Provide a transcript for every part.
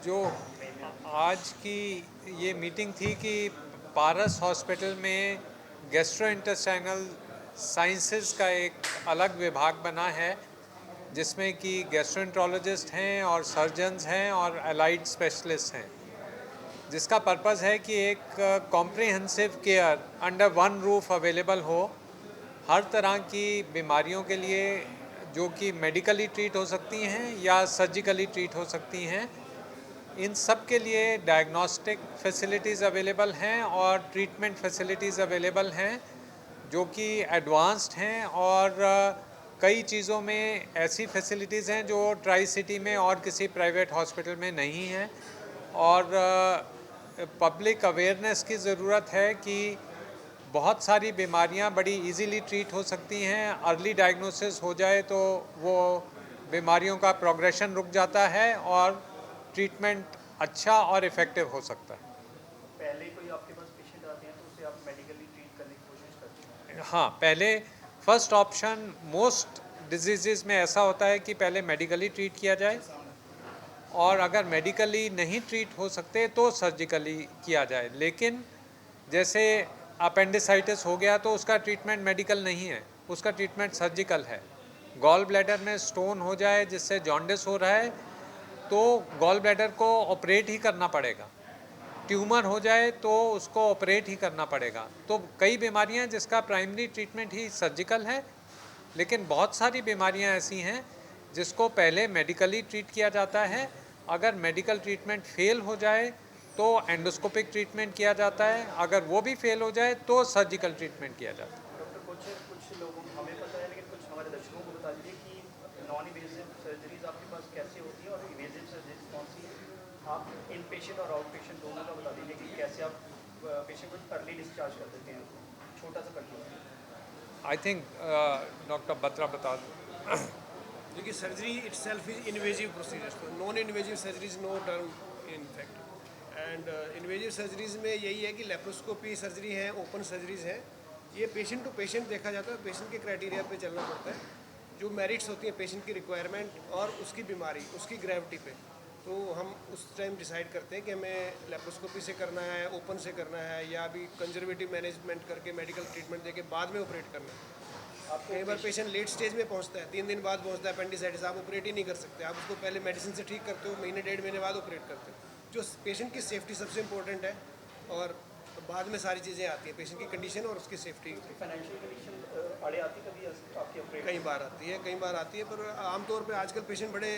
जो आज की ये मीटिंग थी कि पारस हॉस्पिटल में गैस्ट्रोइंटेस्टाइनल साइंसेस का एक अलग विभाग बना है, जिसमें कि गैस्ट्रोएंट्रोलॉजिस्ट हैं और सर्जन्स हैं और अलाइड स्पेशलिस्ट हैं, जिसका पर्पज़ है कि एक comprehensive care under one roof available हो हर तरह की बीमारियों के लिए, जो कि मेडिकली ट्रीट हो सकती हैं या सर्जिकली ट्रीट हो सकती हैं। इन सब के लिए डायग्नोस्टिक फैसिलिटीज़ अवेलेबल हैं और ट्रीटमेंट फैसिलिटीज़ अवेलेबल हैं जो कि एडवांस्ड हैं, और कई चीज़ों में ऐसी फैसिलिटीज़ हैं जो ट्राई सिटी में और किसी प्राइवेट हॉस्पिटल में नहीं हैं। और पब्लिक अवेयरनेस की ज़रूरत है कि बहुत सारी बीमारियां बड़ी इजीली ट्रीट हो सकती हैं। अर्ली डायग्नोसिस हो जाए तो वो बीमारियों का प्रोग्रेशन रुक जाता है और ट्रीटमेंट अच्छा और इफ़ेक्टिव हो सकता है। पहले कोई आपके पास पेशेंट आते हैं तो उसे आप मेडिकली ट्रीट करने की कोशिश करते हैं? हाँ, पहले फर्स्ट ऑप्शन मोस्ट डिजीज़ में ऐसा होता है कि पहले मेडिकली ट्रीट किया जाए, और अगर मेडिकली नहीं ट्रीट हो सकते तो सर्जिकली किया जाए। लेकिन जैसे अपेंडिसाइटिस हो गया तो उसका ट्रीटमेंट मेडिकल नहीं है, उसका ट्रीटमेंट सर्जिकल है। गॉल ब्लैडर में स्टोन हो जाए जिससे जॉन्डिस हो रहा है तो गॉल ब्लैडर को ऑपरेट ही करना पड़ेगा। ट्यूमर हो जाए तो उसको ऑपरेट ही करना पड़ेगा। तो कई बीमारियां जिसका प्राइमरी ट्रीटमेंट ही सर्जिकल है, लेकिन बहुत सारी बीमारियां ऐसी हैं जिसको पहले मेडिकली ट्रीट किया जाता है। अगर मेडिकल ट्रीटमेंट फेल हो जाए तो एंडोस्कोपिक ट्रीटमेंट किया जाता है, अगर वो भी फेल हो जाए तो सर्जिकल ट्रीटमेंट किया जाता है। डॉक्टर, कुछ लोगों को हमें पता है, लेकिन कुछ हमारे दर्शकों को बता दीजिए कि नॉन इन्वेजिव सर्जरीज आपके पास कैसे होती है और इन्वेजिव सर्जरीज कौन सी है। आप इन पेशेंट और आउट पेशेंट दोनों का बता दीजिए कि कैसे आप पेशेंट को अर्ली डिस्चार्ज कर देते हैं। छोटा सा कर दीजिए। आई थिंक डॉक्टर बत्रा बता दो। देखिए, surgery itself is invasive procedure, तो non invasive surgeries no term in fact. And invasive surgeries में यही है कि लेप्रोस्कोपी सर्जरी है, ओपन सर्जरीज हैं। ये पेशेंट टू पेशेंट देखा जाता है, पेशेंट के क्राइटेरिया पे चलना पड़ता है। जो मेरिट्स होती है पेशेंट की रिक्वायरमेंट और उसकी बीमारी, उसकी ग्रेविटी पे, तो हम उस टाइम डिसाइड करते हैं कि हमें लेप्रोस्कोपी से करना है, ओपन से करना है, या अभी कंजर्वेटिव मैनेजमेंट करके मेडिकल ट्रीटमेंट देके बाद में ऑपरेट करना है। कई बार पेशेंट लेट स्टेज में पहुंचता है, 3 दिन बाद पहुंचता है अपेंडिसाइटिस, आप ऑपरेट ही नहीं कर सकते। आप उसको पहले मेडिसिन से ठीक करते हो, महीने 1.5 महीने बाद ऑपरेट करते हो। जो पेशेंट की सेफ्टी सबसे इंपॉर्टेंट है, और बाद में सारी चीज़ें आती हैं, पेशेंट की कंडीशन और उसकी सेफ्टी। फाइनेंशियल कंडीशन आड़े आती कभी आपकी ऑपरेट? कई बार आती है, पर आमतौर पर आजकल पेशेंट बड़े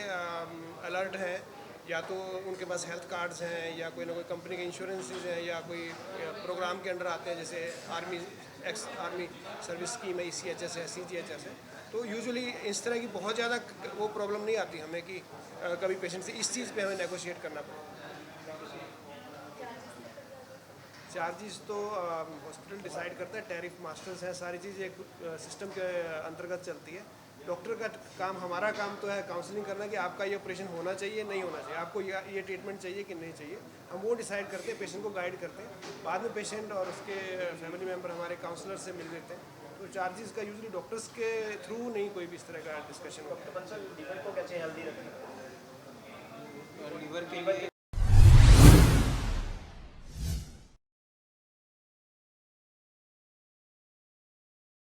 अलर्ट हैं। या तो उनके पास हेल्थ कार्ड्स हैं, या कोई ना कोई कंपनी के इंश्योरेंसेज हैं, या कोई प्रोग्राम के अंडर आते हैं, जैसे army ex army service scheme है, ECHS है, CGHS है। तो यूजुअली इस तरह की बहुत ज़्यादा वो प्रॉब्लम नहीं आती हमें कि कभी पेशेंट से इस चीज़ पे हमें नेगोशिएट करना पड़े। चार्जेस तो हॉस्पिटल डिसाइड करता है, टैरिफ मास्टर्स हैं, सारी चीज़ एक सिस्टम के अंतर्गत चलती है। डॉक्टर का काम, हमारा काम तो है काउंसलिंग करना कि आपका ये ऑपरेशन होना चाहिए, नहीं होना चाहिए, आपको ये ट्रीटमेंट चाहिए कि नहीं चाहिए। हम वो डिसाइड करते हैं, पेशेंट को गाइड करते हैं। बाद में पेशेंट और उसके फैमिली मेम्बर हमारे काउंसलर से मिल लेते हैं। तो चार्जेस का यूजली डॉक्टर्स के थ्रू नहीं कोई भी इस तरह का डिस्कशन होता है। डॉक्टर बंसल, लीवर को कैसे हेल्दी रखें? लीवर के लिए